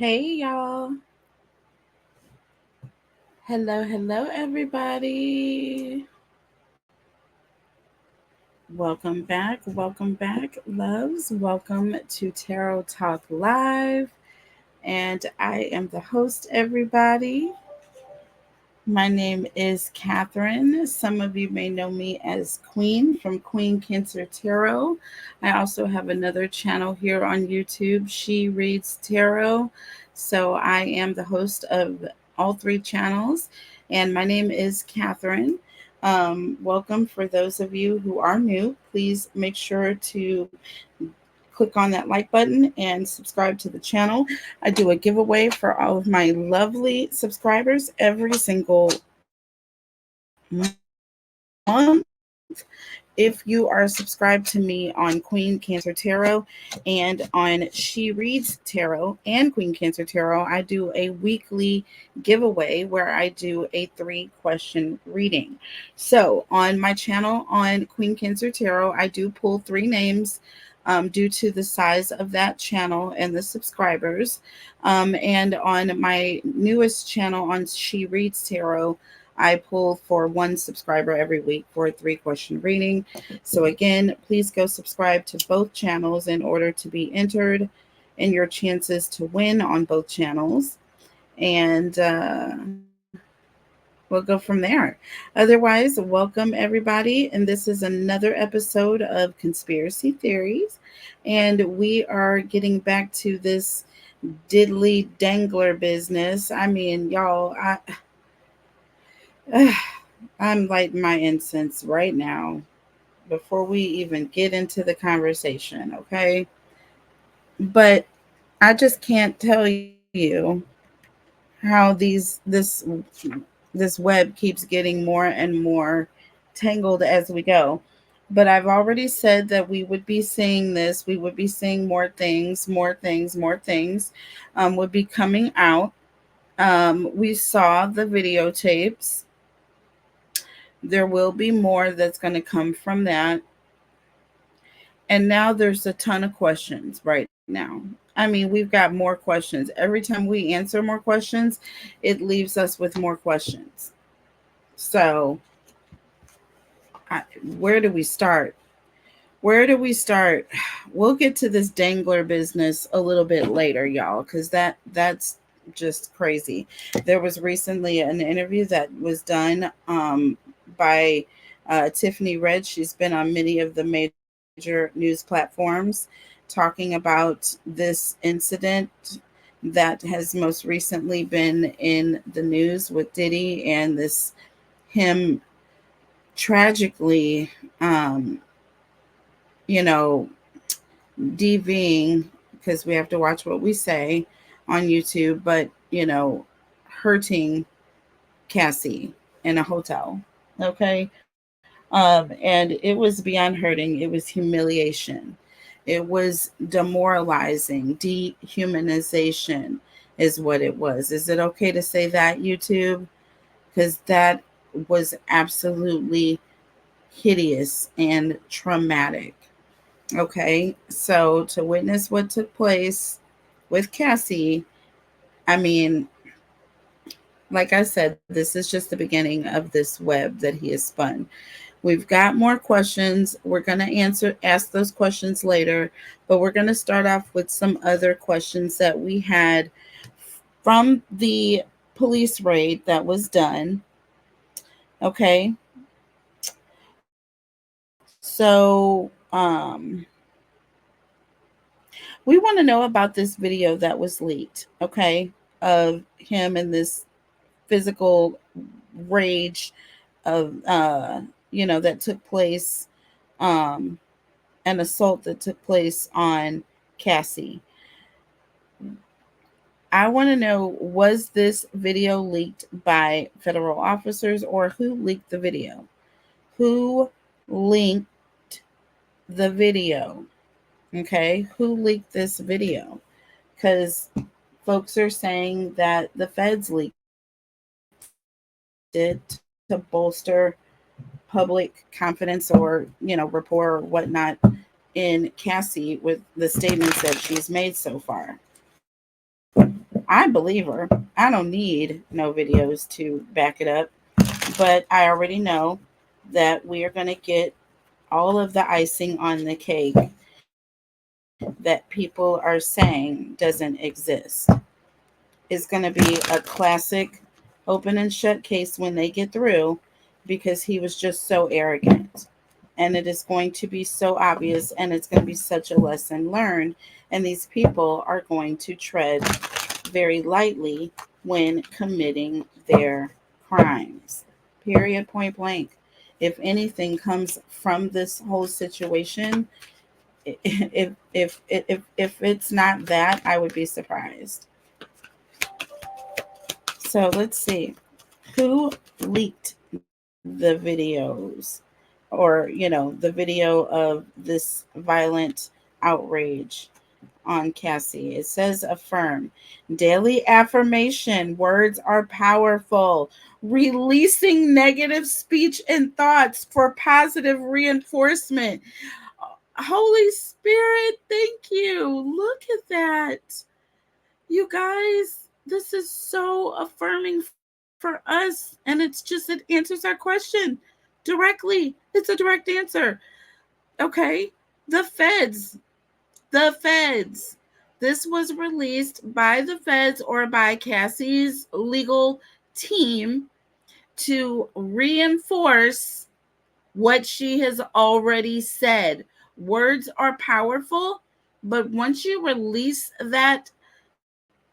Hey y'all. Hello everybody. Welcome back, loves. Welcome to Tarot Talk Live. And I am the host, everybody. My name is Catherine. Some of you may know me as Queen from Queen Cancer Tarot. I also have another channel here on YouTube, She Reads Tarot. So I am the host of all three channels, and my name is Catherine. Welcome for those of you who are new. Please make sure to click on that like button and subscribe to the channel. I do a giveaway for all of my lovely subscribers every single month. If you are subscribed to me on Queen Cancer Tarot and on She Reads Tarot and Queen Cancer Tarot, I do a weekly giveaway where I do a 3-question reading. So on my channel on Queen Cancer Tarot, I do pull 3 names due to the size of that channel and the subscribers. And on my newest channel on She Reads Tarot, I pull for 1 subscriber every week for a 3-question reading. So again, please go subscribe to both channels in order to be entered in your chances to win on both channels. And we'll go from there. Otherwise, welcome everybody. And this is another episode of Conspiracy Theories. And we are getting back to this diddly dangler business. I mean, y'all, I'm lighting my incense right now before we even get into the conversation, okay? But I just can't tell you how this web keeps getting more and more tangled as we go. But I've already said that we would be seeing this. We would be seeing more things would be coming out. We saw the videotapes. There will be more that's going to come from that. And now there's a ton of questions right now. I mean, we've got more questions. Every time we answer more questions, it leaves us with more questions. So, where do we start? Where do we start? We'll get to this dangler business a little bit later, y'all, because that's just crazy. There was recently an interview that was done by Tiffany Red. She's been on many of the major news platforms talking about this incident that has most recently been in the news with Diddy and this him tragically you know DVing, because we have to watch what we say on YouTube, but hurting Cassie in a hotel. Okay. And it was beyond hurting, it was humiliation. It was demoralizing, dehumanization is what it was. Is it okay to say that, YouTube? Because that was absolutely hideous and traumatic. Okay, so to witness what took place with Cassie, I mean, like I said, this is just the beginning of this web that he has spun. We've got more questions. We're going to ask those questions later, but we're going to start off with some other questions that we had from the police raid that was done. Okay. So, we want to know about this video that was leaked, okay, of him in this physical rage of that took place, um an assault that took place on Cassie. I want to know, was this video leaked by federal officers, or who leaked the video? Who linked the video? Okay, who leaked this video? Because folks are saying that the feds leaked it to bolster public confidence or, rapport or whatnot in Cassie with the statements that she's made so far. I believe her. I don't need no videos to back it up, but I already know that we are going to get all of the icing on the cake that people are saying doesn't exist. It's going to be a classic open and shut case when they get through, because he was just so arrogant. And it is going to be so obvious, and it's going to be such a lesson learned. And these people are going to tread very lightly when committing their crimes. Period, point blank. If anything comes from this whole situation, if it's not that, I would be surprised. So let's see. Who leaked the videos, or the video of this violent outrage on Cassie? It says affirm. Daily affirmation. Words are powerful. Releasing negative speech and thoughts for positive reinforcement. Holy Spirit, thank you. Look at that. You guys, this is so affirming for us. And it answers our question directly. It's a direct answer. Okay. The feds. This was released by the feds or by Cassie's legal team to reinforce what she has already said. Words are powerful, but once you release that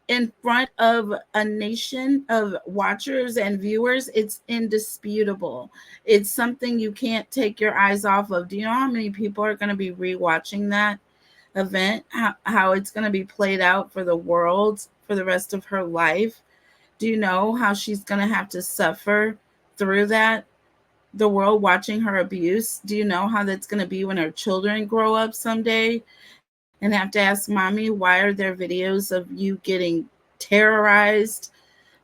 in front of a nation of watchers and viewers, it's indisputable. It's something you can't take your eyes off of. Do you know how many people are going to be rewatching that event? How it's going to be played out for the world for the rest of her life? Do you know how she's going to have to suffer through that? The world watching her abuse. Do you know how that's going to be when her children grow up someday and have to ask mommy, why are there videos of you getting terrorized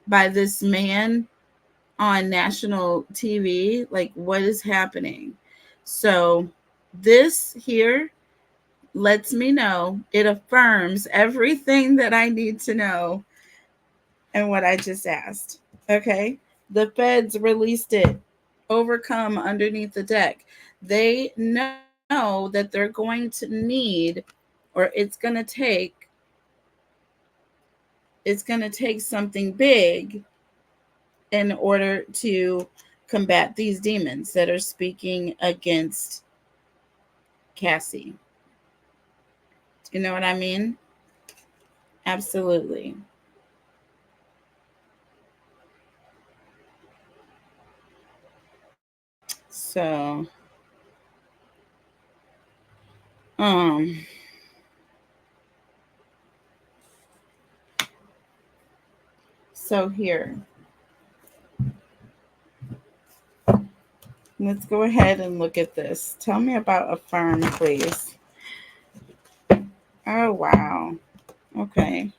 by this man on national TV? Like, what is happening? So this here lets me know, it affirms everything that I need to know and what I just asked. Okay. The feds released it. Overcome underneath the deck. They know that they're going to need, or it's going to take something big in order to combat these demons that are speaking against Cassie. You know what I mean? Absolutely. So, um, so here, let's go ahead and look at this. Tell me about affirm, please. Oh, wow. Okay.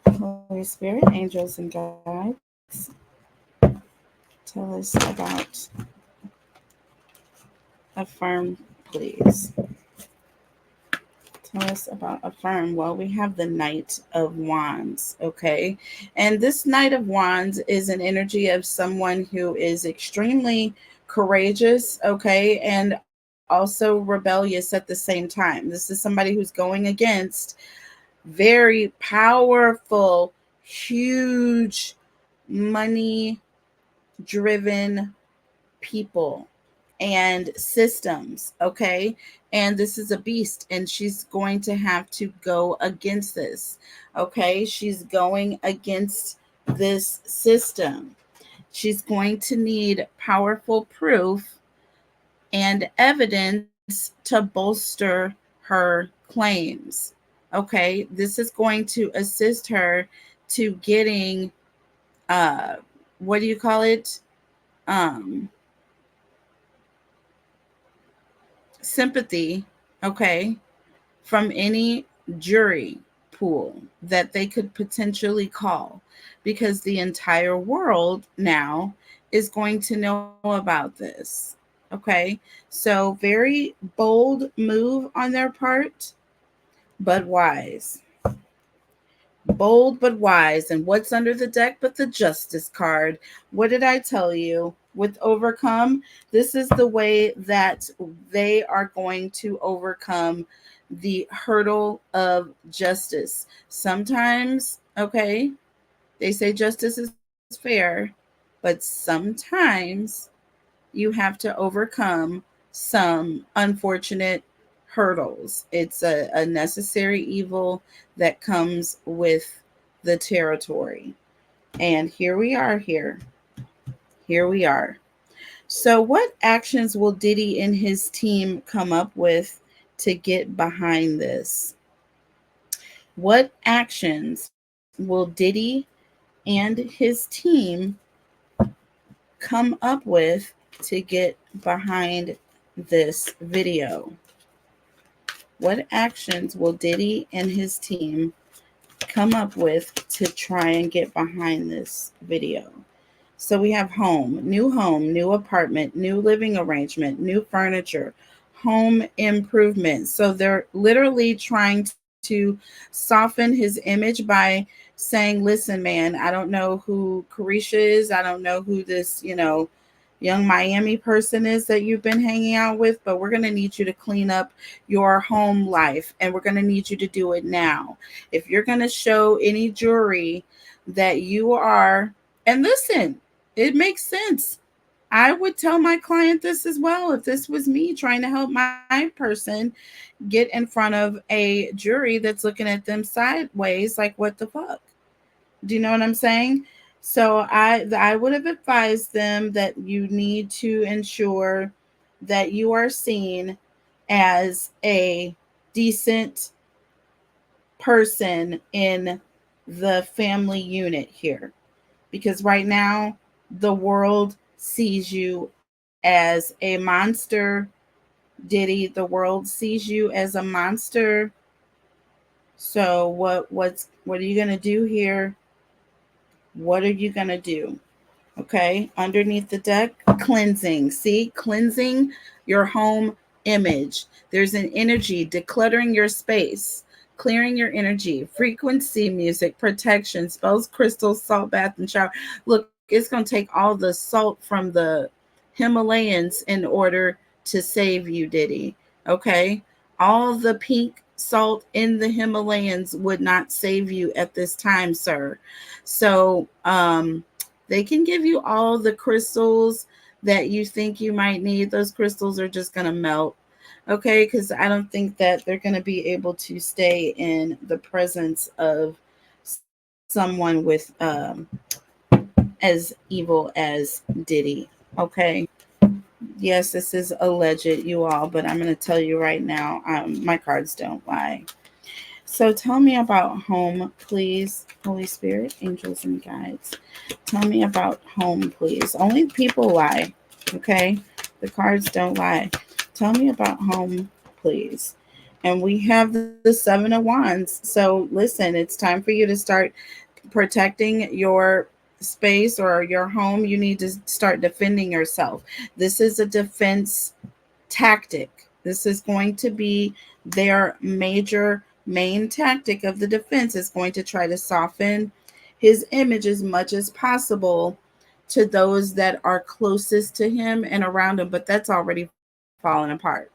Holy Spirit, angels, and guides, tell us about affirm, please. Tell us about affirm. Well, we have the Knight of Wands, okay? And this Knight of Wands is an energy of someone who is extremely courageous, okay? And also rebellious at the same time. This is somebody who's going against very powerful, huge, money driven people and systems, okay? And this is a beast, and she's going to have to go against this, okay? She's going against this system. She's going to need powerful proof and evidence to bolster her claims, okay? This is going to assist her to getting, what do you call it? Um, Sympathy, okay, from any jury pool that they could potentially call, because the entire world now is going to know about this. Okay, so very bold move on their part, but wise. Bold but wise. And what's under the deck but the Justice card? What did I tell you? With overcome, this is the way that they are going to overcome the hurdle of justice. Sometimes, okay, they say justice is fair, but sometimes you have to overcome some unfortunate hurdles. It's a necessary evil that comes with the territory. And here we are here. Here we are. So, what actions will Diddy and his team come up with to get behind this? What actions will Diddy and his team come up with to get behind this video? What actions will Diddy and his team come up with to try and get behind this video? So we have home, new apartment, new living arrangement, new furniture, home improvement. So they're literally trying to soften his image by saying, listen, man, I don't know who Carisha is. I don't know who this, young Miami person is that you've been hanging out with, but we're going to need you to clean up your home life, and we're going to need you to do it now. If you're going to show any jury that you are, and listen, it makes sense. I would tell my client this as well if this was me trying to help my person get in front of a jury that's looking at them sideways like, what the fuck? Do you know what I'm saying? So I would have advised them that you need to ensure that you are seen as a decent person in the family unit here, because right now the world sees you as a monster. Diddy, the world sees you as a monster. So what are you going to do here? What are you going to do? Okay, underneath the deck, cleansing. See, cleansing your home image. There's an energy, decluttering your space, clearing your energy, frequency music, protection, spells, crystals, salt bath, and shower. Look, it's going to take all the salt from the Himalayas in order to save you, Diddy. Okay, all the pink salt in the Himalayas would not save you at this time, sir. So, they can give you all the crystals that you think you might need. Those crystals are just going to melt. Okay, because I don't think that they're going to be able to stay in the presence of someone with as evil as Diddy. Okay. Yes, this is alleged, you all, but I'm going to tell you right now, my cards don't lie. So tell me about home, please. Holy Spirit, angels, and guides. Tell me about home, please. Only people lie, okay? The cards don't lie. Tell me about home, please. And we have the Seven of Wands. So listen, it's time for you to start protecting your space or your home. You need to start defending yourself. This is a defense tactic. This is going to be their major main tactic of the defense, is going to try to soften his image as much as possible to those that are closest to him and around him. But that's already falling apart.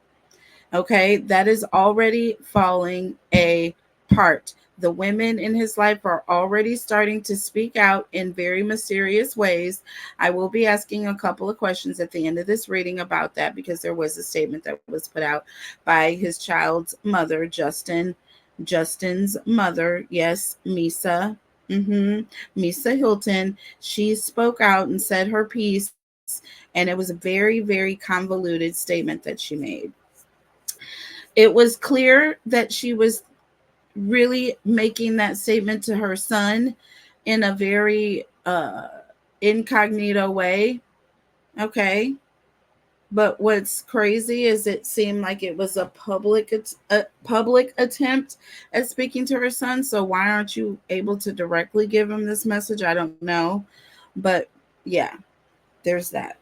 Okay, that is already falling apart. The women in his life are already starting to speak out in very mysterious ways. I will be asking a couple of questions at the end of this reading about that, because there was a statement that was put out by his child's mother, Justin's mother. Yes, Misa. Misa Hilton. She spoke out and said her piece, and it was a very, very convoluted statement that she made. It was clear that she was really making that statement to her son in a very incognito way. Okay. But what's crazy is it seemed like it was a public attempt at speaking to her son. So why aren't you able to directly give him this message? I don't know. But yeah, there's that.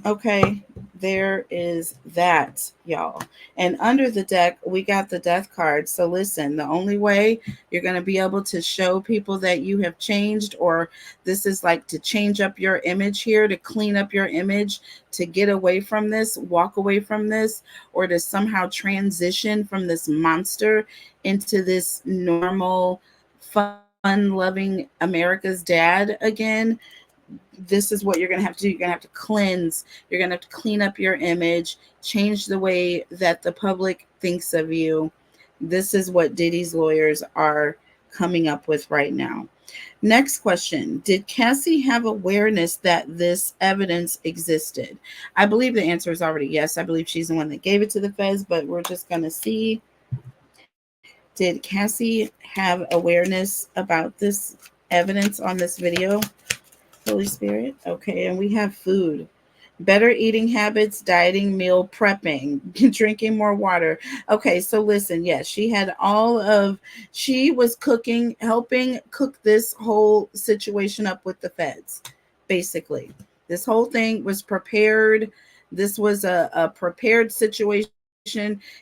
Okay. there is that, y'all. And under the deck, we got the death card. So listen, the only way you're going to be able to show people that you have changed, or this is like to change up your image here, to clean up your image, to get away from this, walk away from this, or to somehow transition from this monster into this normal, fun loving America's dad again. This is what you're going to have to do. You're going to have to cleanse. You're going to have to clean up your image, change the way that the public thinks of you. This is what Diddy's lawyers are coming up with right now. Next question. Did Cassie have awareness that this evidence existed? I believe the answer is already yes. I believe she's the one that gave it to the feds, but we're just going to see. Did Cassie have awareness about this evidence on this video? Holy Spirit. Okay, and we have food. Better eating habits, dieting, meal prepping, drinking more water. Okay, so listen, yes, she was cooking, helping cook this whole situation up with the feds, basically. This whole thing was prepared. This was a prepared situation.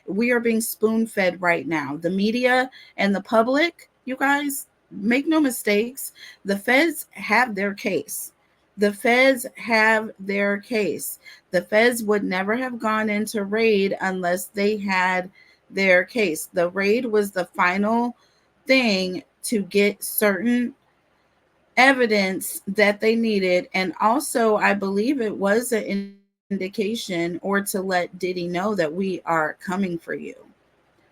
We are being spoon fed right now. The media and the public, you guys, make no mistakes, the feds have their case. The feds have their case. The feds would never have gone into raid unless they had their case. The raid was the final thing to get certain evidence that they needed. And also, I believe it was an indication or to let Diddy know that we are coming for you.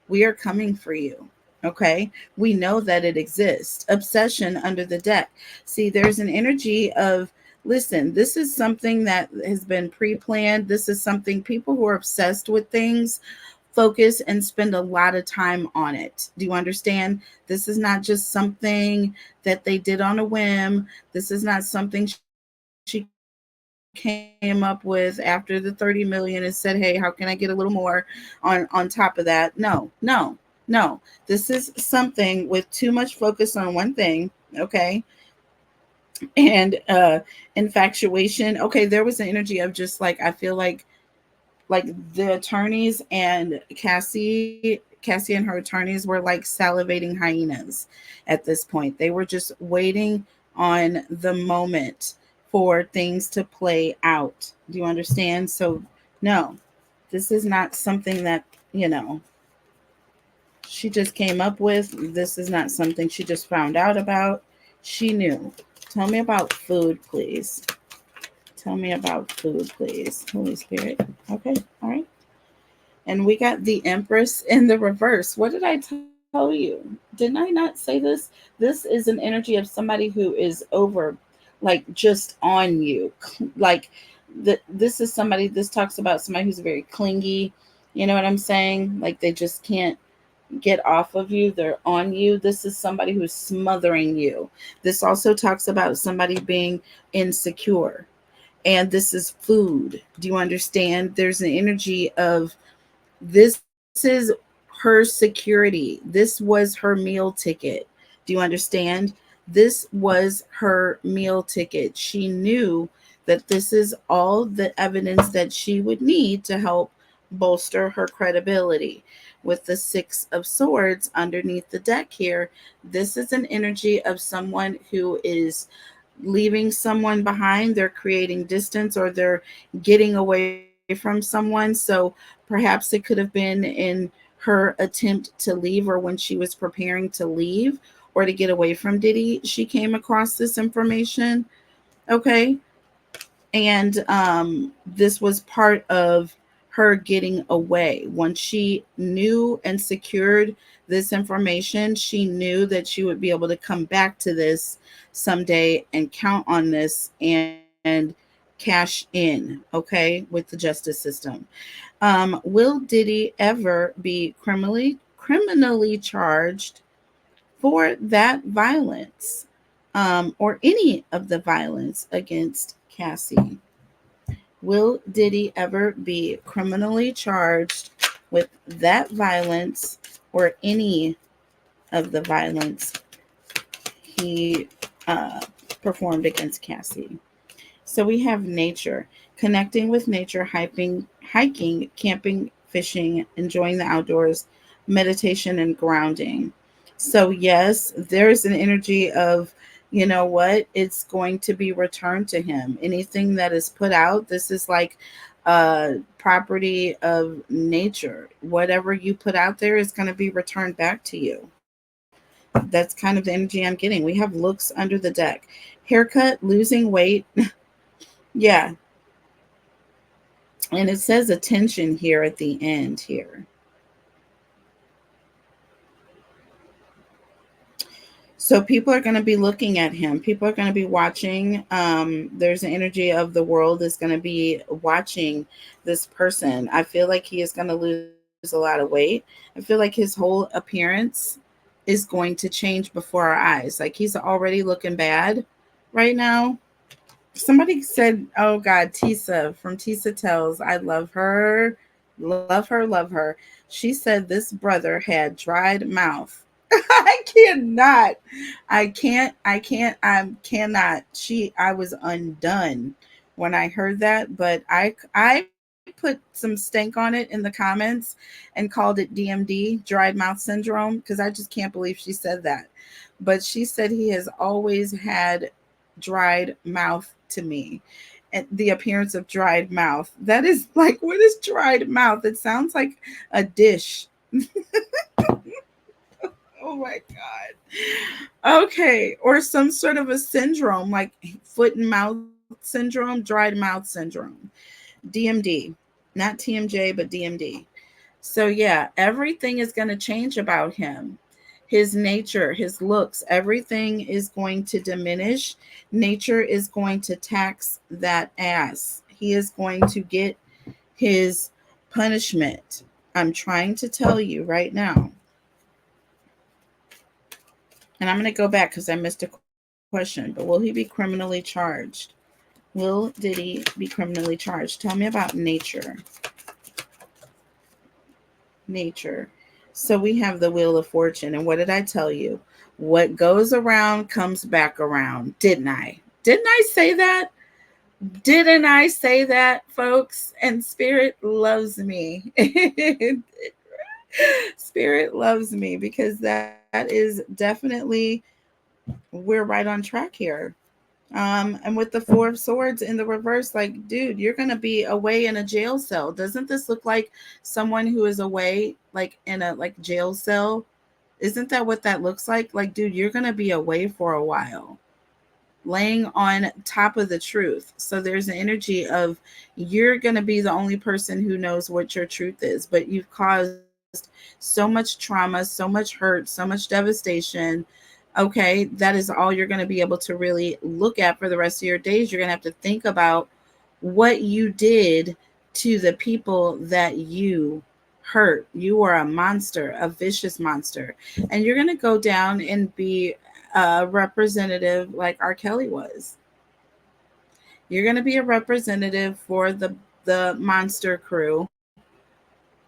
We are coming for you. Okay. We know that it exists. Obsession under the deck. See, there's an energy of, listen, this is something that has been pre planned. This is something people who are obsessed with things focus and spend a lot of time on it. Do you understand? This is not just something that they did on a whim. This is not something she came up with after the 30 million and said, hey, how can I get a little more on top of that? No. This is something with too much focus on one thing. Okay. And infatuation. Okay, there was an energy of just like, I feel like the attorneys and Cassie and her attorneys were like salivating hyenas at this point. They were just waiting on the moment for things to play out. Do you understand? So no, this is not something that, she just came up with. This is not something she just found out about. She knew. Tell me about food, please. Tell me about food, please. Holy Spirit. Okay. All right. And we got the Empress in the reverse. What did I tell you? Didn't I not say this? This is an energy of somebody who is over, like just on you. Like this is somebody, this talks about somebody who's very clingy. You know what I'm saying? Like they just can't get off of you. They're on you. This is somebody who's smothering you. This also talks about somebody being insecure. And this is food. Do you understand? There's an energy of, this is her security. This was her meal ticket. Do you understand? This was her meal ticket. She knew that this is all the evidence that she would need to help bolster her credibility. With the Six of Swords underneath the deck here, this is an energy of someone who is leaving someone behind. They're creating distance, or they're getting away from someone. So perhaps it could have been in her attempt to leave, or when she was preparing to leave or to get away from Diddy, she came across this information. Okay. And this was part of her getting away. Once she knew and secured this information, she knew that she would be able to come back to this someday and count on this and cash in, okay, with the justice system. Will Diddy ever be criminally charged for that violence, or any of the violence against Cassie? Will Diddy ever be criminally charged with that violence, or any of the violence he performed against Cassie? So we have nature, connecting with nature, hiking, camping, fishing, enjoying the outdoors, meditation, and grounding. So, yes, there's an energy of, you know what, it's going to be returned to him. Anything that is put out, this is like property of nature. Whatever you put out there is going to be returned back to you. That's kind of the energy I'm getting. We have looks under the deck. Haircut, losing weight. Yeah, and it says attention here at the end here. So people are going to be looking at him. People are going to be watching. There's an energy of the world is going to be watching this person. I feel like he is going to lose a lot of weight. I feel like his whole appearance is going to change before our eyes. Like he's already looking bad right now. Somebody said, oh God, Tisa from Tisa Tells, I love her, love her, love her. She said this brother had dried mouth. I cannot. I cannot. I was undone when I heard that, but I put some stank on it in the comments and called it DMD, dried mouth syndrome, because I just can't believe she said that. But she said he has always had dried mouth to me. And the appearance of dried mouth. That is like, what is dried mouth? It sounds like a dish. Oh my God. Okay. Or some sort of a syndrome like foot and mouth syndrome, dried mouth syndrome. DMD. Not TMJ, but DMD. So, yeah, everything is going to change about him. His nature, his looks, everything is going to diminish. Nature is going to tax that ass. He is going to get his punishment. I'm trying to tell you right now. And I'm going to go back because I missed a question. But will he be criminally charged? Will Diddy be criminally charged? Tell me about nature. Nature. So we have the Wheel of Fortune. And what did I tell you? What goes around comes back around. Didn't I? Didn't I say that? Didn't I say that, folks? And Spirit loves me. Spirit loves me because that is definitely, we're right on track here. And with the Four of Swords in the reverse, like, dude, you're gonna be away in a jail cell. Doesn't this look like someone who is away, like in a like jail cell? Isn't that what that looks like? Like, dude, you're gonna be away for a while, laying on top of the truth. So there's an energy of you're gonna be the only person who knows what your truth is, but you've caused so much trauma, so much hurt, so much devastation. Okay, that is all you're going to be able to really look at for the rest of your days. You're going to have to think about what you did to the people that you hurt. You are a monster, a vicious monster. And you're going to go down and be a representative like R. Kelly was. You're going to be a representative for the monster crew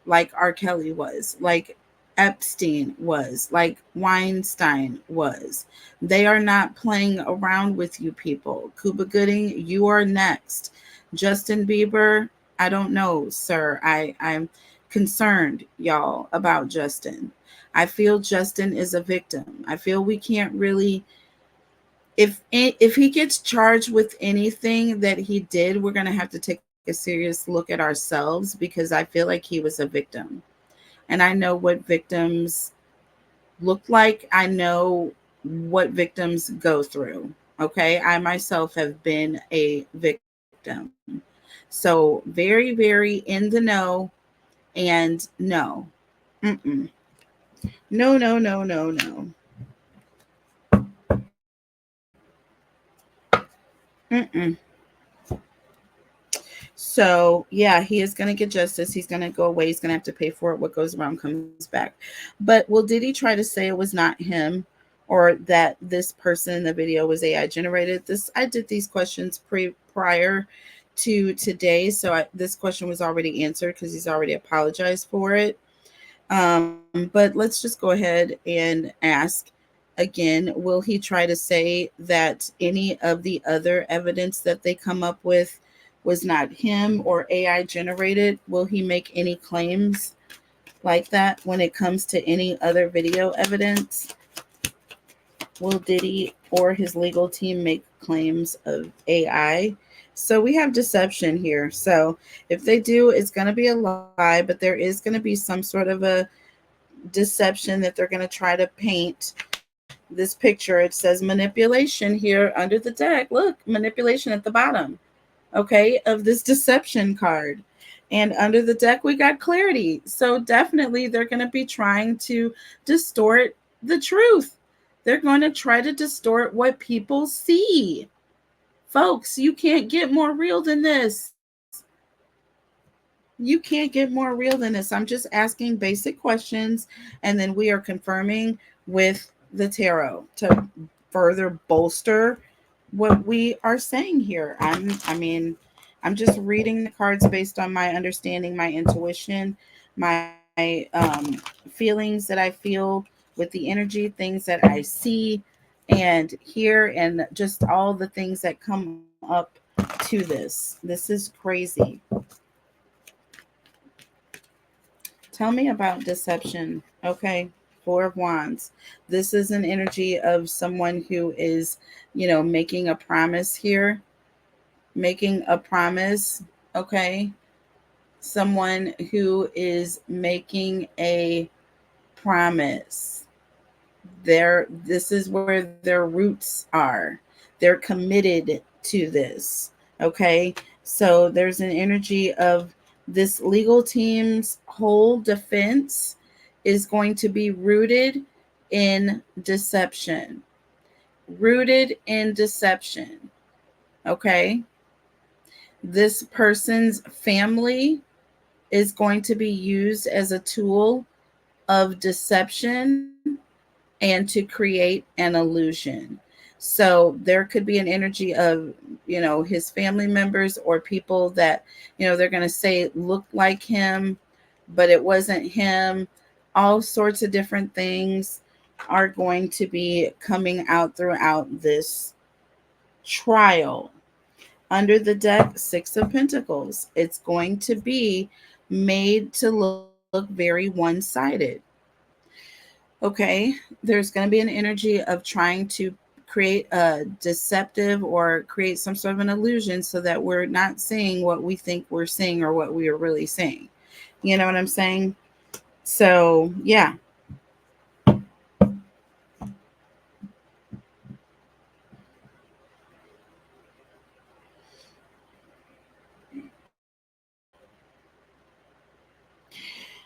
like R. Kelly was, like Epstein was, like Weinstein was. They are not playing around with you people. Cuba Gooding, you are next. Justin Bieber, I don't know, sir. I'm concerned, y'all, about Justin. I feel Justin is a victim. I feel we can't really, if he gets charged with anything that he did, we're going to have to take a serious look at ourselves because I feel like he was a victim. And I know what victims look like. I know what victims go through. Okay. I myself have been a victim. So very, very in the know. And no. Mm-mm. No, no, no, no, no. Mm-mm. So, yeah, he is going to get justice. He's going to go away. He's going to have to pay for it. What goes around comes back. But will Diddy try to say it was not him or that this person in the video was AI generated? I did these questions prior to today. So this question was already answered because he's already apologized for it. But let's just go ahead and ask, Again, will he try to say that any of the other evidence that they come up with was not him or AI generated? Will he make any claims like that when it comes to any other video evidence? Will Diddy or his legal team make claims of AI? So we have deception here. So if they do, it's going to be a lie, but there is going to be some sort of a deception that they're going to try to paint this picture. It says manipulation here under the deck. Look, manipulation at the bottom, okay, of this deception card. And under the deck, we got clarity. So definitely they're going to be trying to distort the truth. They're going to try to distort what people see. Folks, you can't get more real than this. You can't get more real than this. I'm just asking basic questions, and then we are confirming with the tarot to further bolster what we are saying here. I'm just reading the cards based on my understanding, my intuition, my feelings that I feel with the energy, things that I see and hear, and just all the things that come up to this. This is crazy. Tell me about deception. Okay. Four of Wands. This is an energy of someone who is, making a promise here, making a promise. Okay. Someone who is making a promise. This is where their roots are. They're committed to this. Okay. So there's an energy of this legal team's whole defense is going to be rooted in deception. Rooted in deception. Okay. This person's family is going to be used as a tool of deception and to create an illusion. So there could be an energy of, his family members or people that, they're going to say look like him, but it wasn't him. All sorts of different things are going to be coming out throughout this trial. Under the deck, Six of Pentacles. It's going to be made to look very one-sided. Okay, there's going to be an energy of trying to create a deceptive or create some sort of an illusion so that we're not seeing what we think we're seeing or what we are really seeing. You know what I'm saying? So, yeah.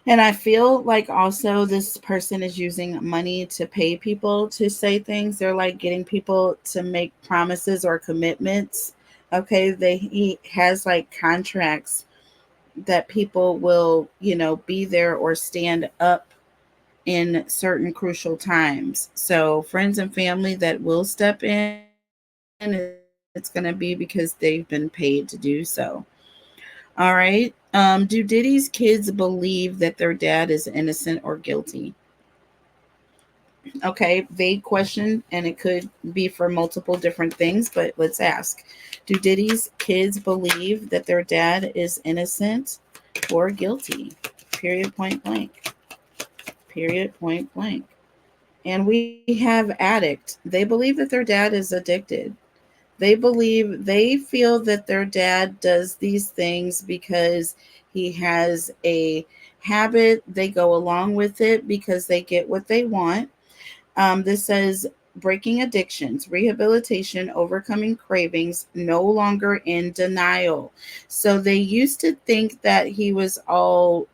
And I feel like also this person is using money to pay people to say things. They're like getting people to make promises or commitments. Okay, he has like contracts that people will, be there or stand up in certain crucial times. So friends and family that will step in, it's going to be because they've been paid to do so. All right. Do Diddy's kids believe that their dad is innocent or guilty? Okay, vague question, and it could be for multiple different things, but let's ask. Do Diddy's kids believe that their dad is innocent or guilty? Period, point blank. Period, point blank. And we have addict. They believe that their dad is addicted. They feel that their dad does these things because he has a habit. They go along with it because they get what they want. This says breaking addictions, rehabilitation, overcoming cravings, no longer in denial. So they used to think that he was all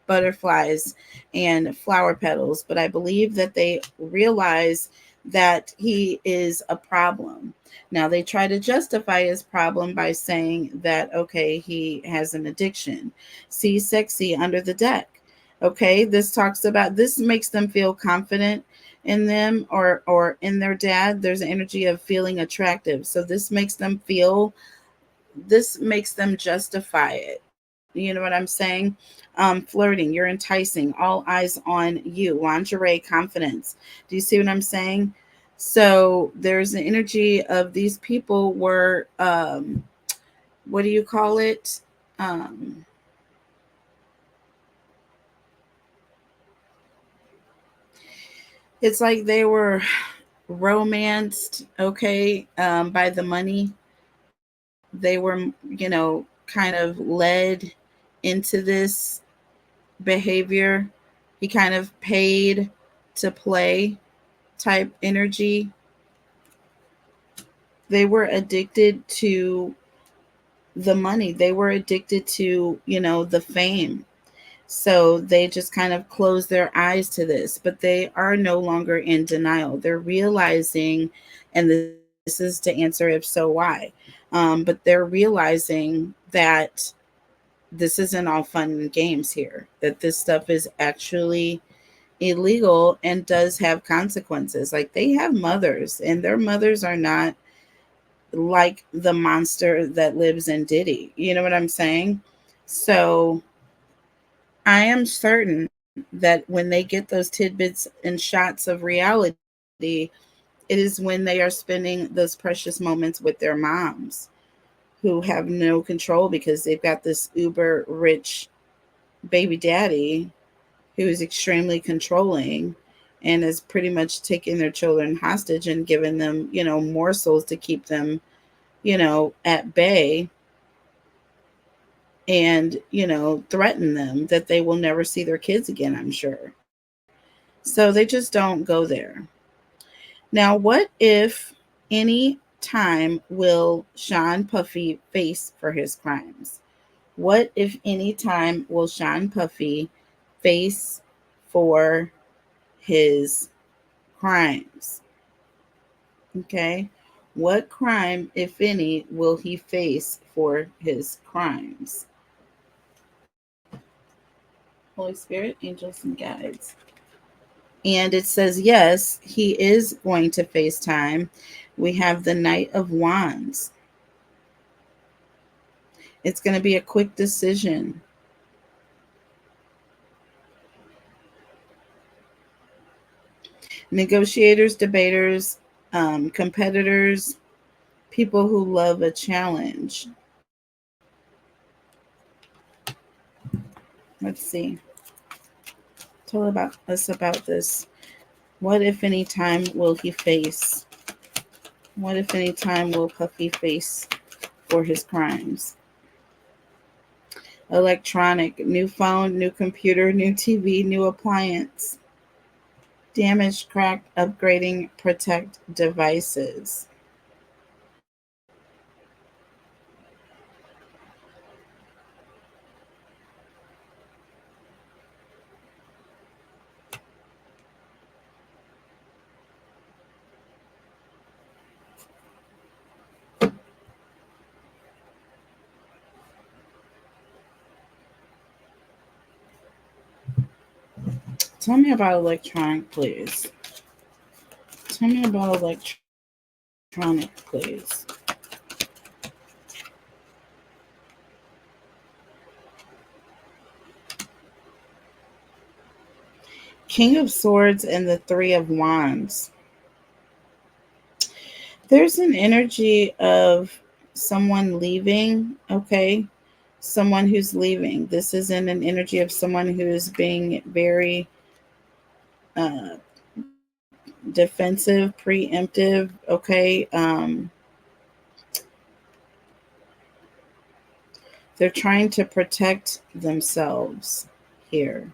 butterflies and flower petals, but I believe that they realize that he is a problem. Now they try to justify his problem by saying that, okay, he has an addiction. See sexy under the deck. Okay, this makes them feel confident in them or in their dad. There's an energy of feeling attractive. So this makes them justify it. You know what I'm saying? Flirting, you're enticing, all eyes on you, lingerie, confidence. Do you see what I'm saying? So there's an energy of these people were, what do you call it? Um, it's like they were romanced, okay, by the money. They were, kind of led into this behavior. He kind of paid to play type energy. They were addicted to the money. They were addicted to, the fame. So they just kind of closed their eyes to this, but they are no longer in denial. They're realizing, and this is to answer if so, why. But they're realizing that this isn't all fun and games here, that this stuff is actually illegal and does have consequences. Like they have mothers, and their mothers are not like the monster that lives in Diddy. You know what I'm saying? So I am certain that when they get those tidbits and shots of reality, it is when they are spending those precious moments with their moms who have no control because they've got this uber rich baby daddy who is extremely controlling and is pretty much taking their children hostage and giving them, morsels to keep them, at bay, and, threaten them that they will never see their kids again, I'm sure. So they just don't go there. Now, what if any time will Sean Puffy face for his crimes? What if any time will Sean Puffy face for his crimes? Okay. What crime, if any, will he face for his crimes? Holy Spirit, angels, and guides. And it says, yes, he is going to face time. We have the Knight of Wands. It's going to be a quick decision. Negotiators, debaters, competitors, people who love a challenge. Let's see. Tell about us about this. What if any time will he face? What if any time will Puffy face for his crimes? Electronic, new phone, new computer, new TV, new appliance. Damaged, cracked, upgrading, protect devices. Tell me about electronic, please. Tell me about electronic, please. King of Swords and the Three of Wands. There's an energy of someone leaving, okay? Someone who's leaving. This isn't an energy of someone who is being very uh, defensive, preemptive, okay? They're trying to protect themselves here.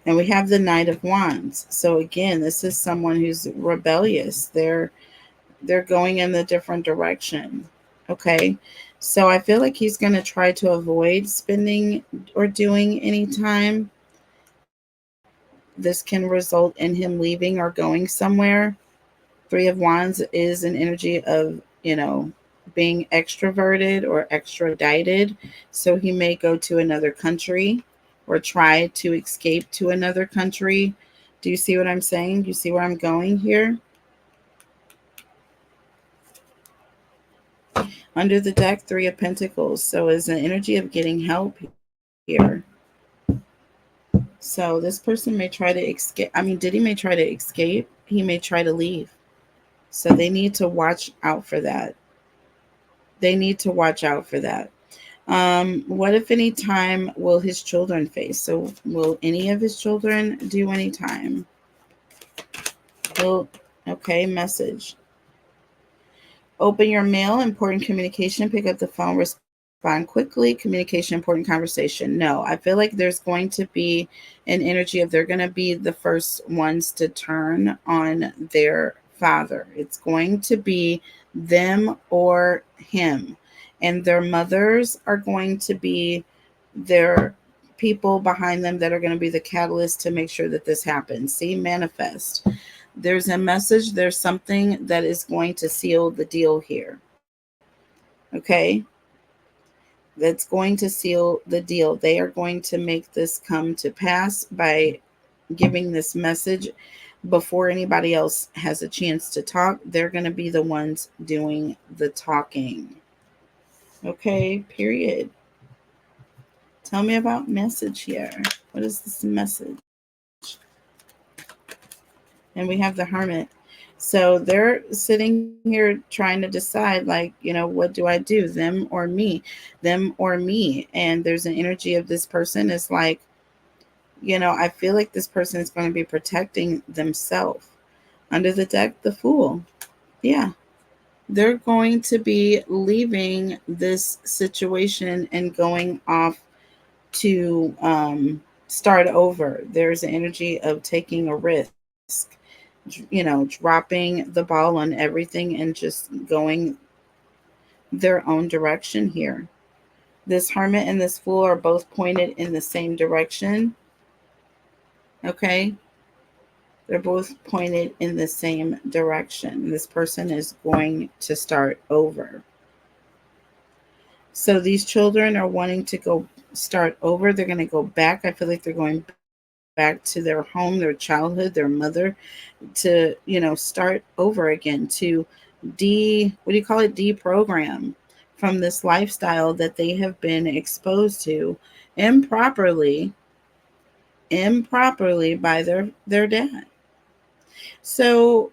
And we have the Knight of Wands. So again, this is someone who's rebellious. They're going in the different direction. Okay. So I feel like he's going to try to avoid spending or doing any time. This can result in him leaving or going somewhere. Three of Wands is an energy of, being extroverted or extradited. So he may go to another country or try to escape to another country. Do you see what I'm saying? Do you see where I'm going here? Under the deck, Three of Pentacles. So it's an energy of getting help here. So this person may try to escape. I mean, Diddy may try to escape. He may try to leave. So they need to watch out for that. They need to watch out for that. What if any time will his children face? So will any of his children do any time? Will, okay, message. Open your mail, important communication, pick up the phone, respond quickly, communication, important conversation. No, I feel like there's going to be an energy of they're going to be the first ones to turn on their father. It's going to be them or him. And their mothers are going to be their people behind them that are going to be the catalyst to make sure that this happens. See, manifest. There's a message, there's something that is going to seal the deal here. Okay? That's going to seal the deal. They are going to make this come to pass by giving this message before anybody else has a chance to talk. They're going to be the ones doing the talking. Okay, period. Tell me about message here. What is this message? And we have the Hermit. So they're sitting here trying to decide, like, what do I do? Them or me? Them or me? And there's an energy of this person is like, I feel like this person is going to be protecting themselves. Under the deck, the Fool. Yeah. They're going to be leaving this situation and going off to start over. There's an energy of taking a risk, dropping the ball on everything and just going their own direction here. This Hermit and this Fool are both pointed in the same direction. Okay? They're both pointed in the same direction. This person is going to start over. So these children are wanting to go start over. They're going to go back. I feel like they're going back to their home, their childhood, their mother, to, start over again, to deprogram from this lifestyle that they have been exposed to improperly by their dad. So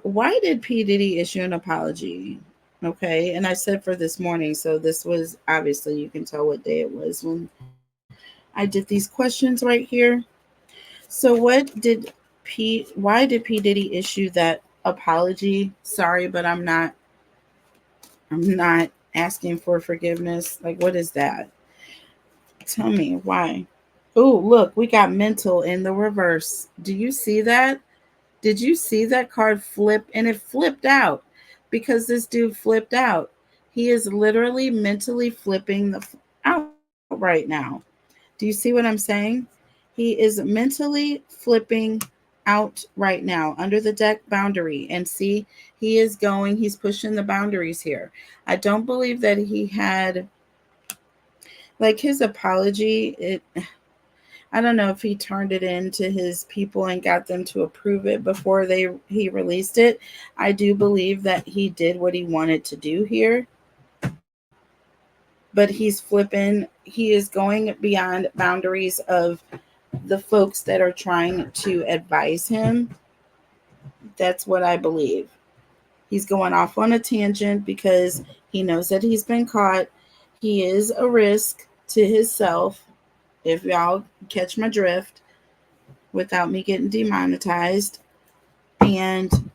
why did P. Diddy issue an apology? Okay, and I said for this morning, so this was, obviously you can tell what day it was when I did these questions right here. So why did P. Diddy issue that apology? Sorry, but I'm not asking for forgiveness. Like, what is that? Tell me why. Oh, look, we got mental in the reverse. Do you see that? Did you see that card flip? And it flipped out because this dude flipped out. He is literally mentally flipping out right now. Do you see what I'm saying? He is mentally flipping out right now under the deck boundary. And see, he's pushing the boundaries here. I don't believe that he had, like, his apology. I don't know if he turned it in to his people and got them to approve it before he released it. I do believe that he did what he wanted to do here. But he is going beyond boundaries of the folks that are trying to advise him. That's what I believe. He's going off on a tangent because he knows that he's been caught. He is a risk to himself. If y'all catch my drift, without me getting demonetized. And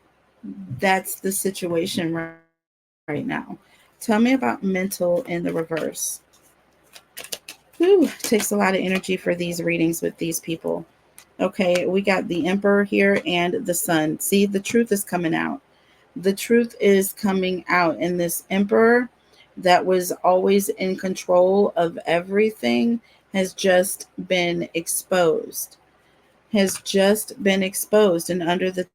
that's the situation right now. Tell me about mental in the reverse. Whew, takes a lot of energy for these readings with these people. Okay, we got the Emperor here and the Sun. See, the truth is coming out. The truth is coming out. And this Emperor that was always in control of everything has just been exposed. And under the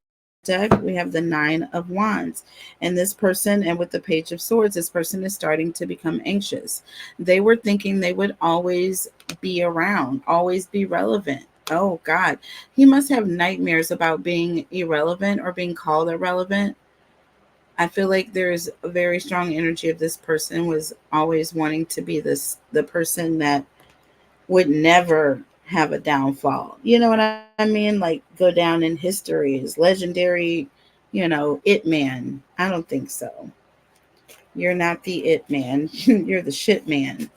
deck we have the Nine of Wands, and this person, and with the Page of Swords, this person is starting to become anxious. They were thinking they would always be around, always be relevant. Oh God, he must have nightmares about being irrelevant or being called irrelevant. I feel like there's a very strong energy of this person was always wanting to be the person that would never have a downfall. You know what I mean? Like go down in history as legendary, it man. I don't think so. You're not the it man. You're the shit man.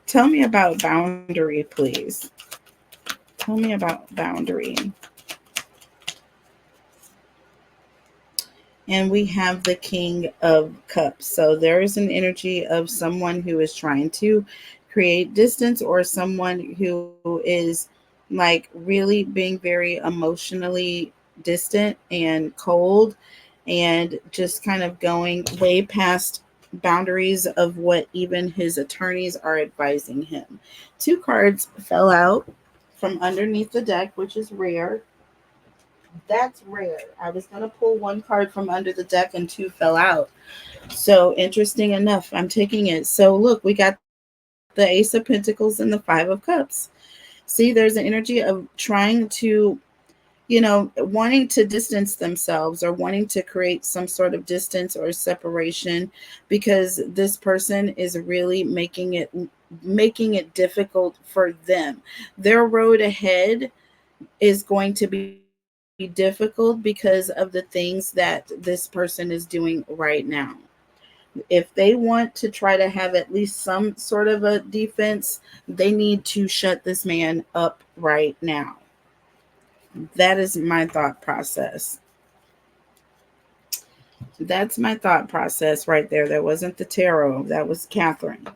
Tell me about boundary, please. Tell me about boundary. And we have the King of Cups. So there is an energy of someone who is trying to create distance, or someone who is like really being very emotionally distant and cold, and just kind of going way past boundaries of what even his attorneys are advising him. Two cards fell out from underneath the deck, which is rare. That's rare. I was going to pull one card from under the deck and two fell out. So interesting enough, I'm taking it. So look, we got the Ace of Pentacles and the Five of Cups. See, there's an energy of trying to, wanting to distance themselves, or wanting to create some sort of distance or separation, because this person is really making it difficult for them. Their road ahead is going to be difficult because of the things that this person is doing right now. If they want to try to have at least some sort of a defense, they need to shut this man up right now. That is my thought process. That's my thought process right there. That wasn't the tarot, that was Catherine.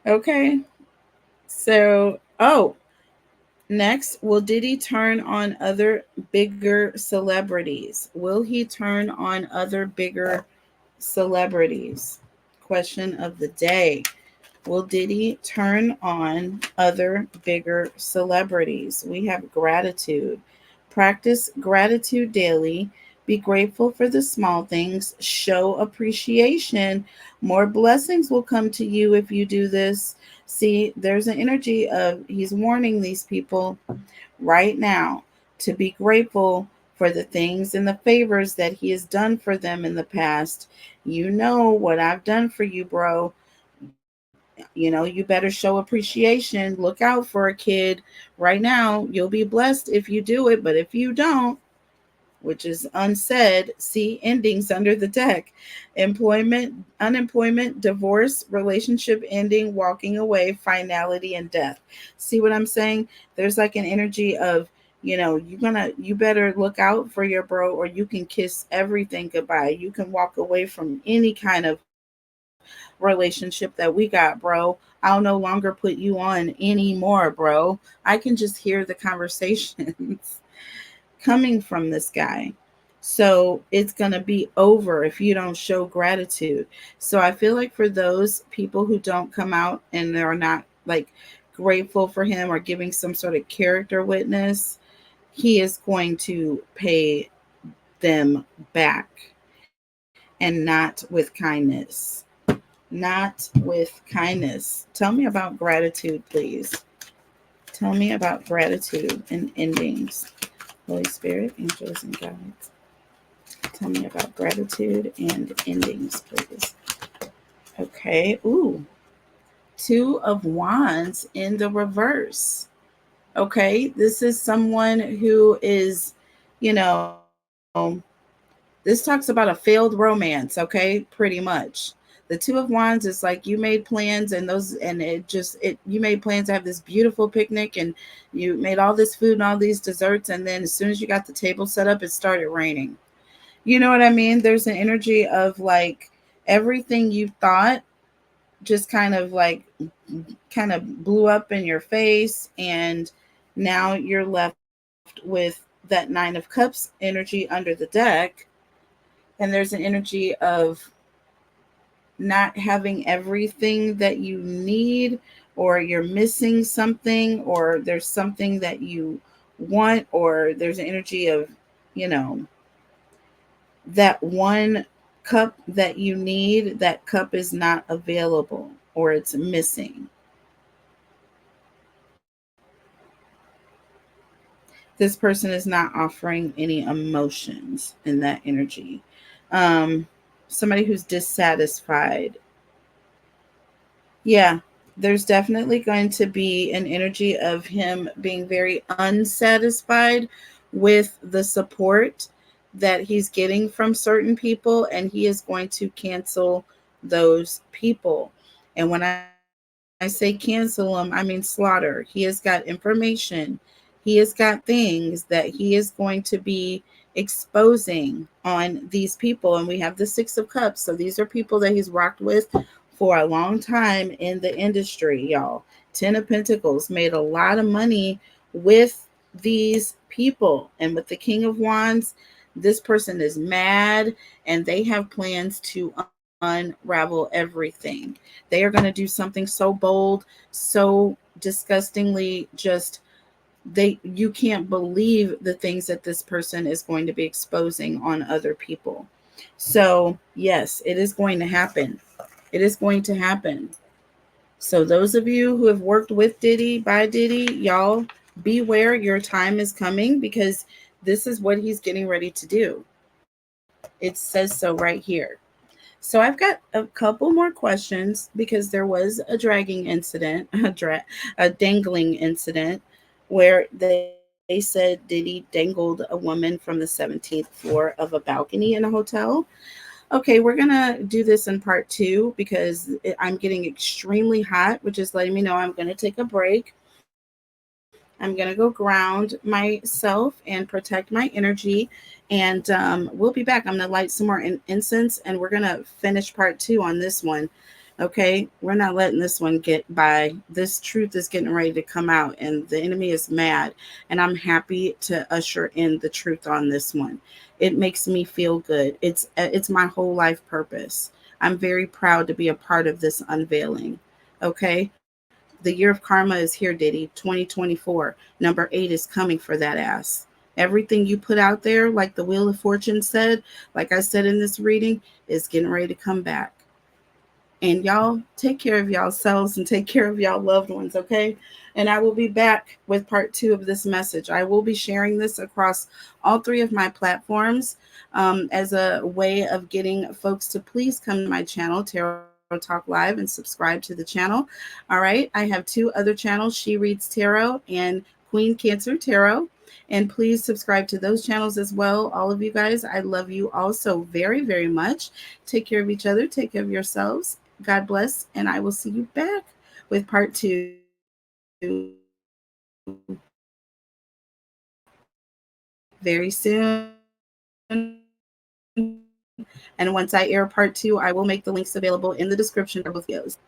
Okay. So, next, will Diddy turn on other bigger celebrities? Will he turn on other bigger celebrities? Question of the day. Will Diddy turn on other bigger celebrities? We have gratitude. Practice gratitude daily. Be grateful for the small things. Show appreciation. More blessings will come to you if you do this. See, there's an energy of he's warning these people right now to be grateful for the things and the favors that he has done for them in the past. You know what I've done for you, bro. You better show appreciation. Look out for a kid right now. You'll be blessed if you do it, but if you don't, which is unsaid, see endings under the deck: employment, unemployment, divorce, relationship ending, walking away, finality, and death. See what I'm saying? There's like an energy of, you better look out for your bro, or you can kiss everything goodbye. You can walk away from any kind of relationship that we got, bro. I'll no longer put you on anymore, bro. I can just hear the conversations coming from this guy. So it's going to be over if you don't show gratitude. So I feel like for those people who don't come out and they're not like grateful for him or giving some sort of character witness, he is going to pay them back, and not with kindness. Not with kindness. Tell me about gratitude, please. Tell me about gratitude and endings. Holy Spirit, angels, and guides. Tell me about gratitude and endings, please. Okay. Ooh. Two of Wands in the reverse. Okay. This is someone who is, you know, this talks about a failed romance. Okay. Pretty much. The Two of Wands is like you made plans, and you made plans to have this beautiful picnic, and you made all this food and all these desserts, and then as soon as you got the table set up, it started raining. You know what I mean? There's an energy of like everything you thought just kind of blew up in your face, and now you're left with that Nine of Cups energy under the deck. And there's an energy of not having everything that you need, or you're missing something, or there's something that you want, or there's an energy of, you know, that one cup that you need, that cup is not available, or it's missing. This person is not offering any emotions in that energy. Um, Somebody who's dissatisfied. Yeah, there's definitely going to be an energy of him being very unsatisfied with the support that he's getting from certain people, and he is going to cancel those people. And when I say cancel them, I mean slaughter. He has got information, he has got things that he is going to be exposing on these people. And we have the Six of Cups. So these are people that he's rocked with for a long time in the industry, y'all. Ten of Pentacles made a lot of money with these people. And with the King of Wands, this person is mad and they have plans to unravel everything. They are going to do something so bold, so disgustingly just you can't believe the things that this person is going to be exposing on other people. So, yes, it is going to happen. It is going to happen. So those of you who have worked with Diddy, by Diddy, y'all beware, your time is coming, because this is what he's getting ready to do. It says so right here. So I've got a couple more questions, because there was a dragging incident, a dangling incident, where they said Diddy dangled a woman from the 17th floor of a balcony in a hotel. Okay, we're gonna do this in part two, because I'm getting extremely hot, which is letting me know I'm gonna take a break. I'm gonna go ground myself and protect my energy, and we'll be back. I'm gonna light some more incense, and we're gonna finish part two on this one. Okay, we're not letting this one get by. This truth is getting ready to come out, and the enemy is mad. And I'm happy to usher in the truth on this one. It makes me feel good. It's my whole life purpose. I'm very proud to be a part of this unveiling. Okay, the year of karma is here, Diddy. 2024. Number 8 is coming for that ass. Everything you put out there, like the Wheel of Fortune said, like I said in this reading, is getting ready to come back. And y'all take care of yourselves and take care of y'all loved ones, okay? And I will be back with part two of this message. I will be sharing this across all three of my platforms, as a way of getting folks to please come to my channel, Tarot Talk Live, and subscribe to the channel. All right. I have two other channels, She Reads Tarot and Queen Cancer Tarot. And please subscribe to those channels as well. All of you guys, I love you all so very, very much. Take care of each other. Take care of yourselves. God bless. And I will see you back with part two very soon. And once I air part two, I will make the links available in the description for both videos.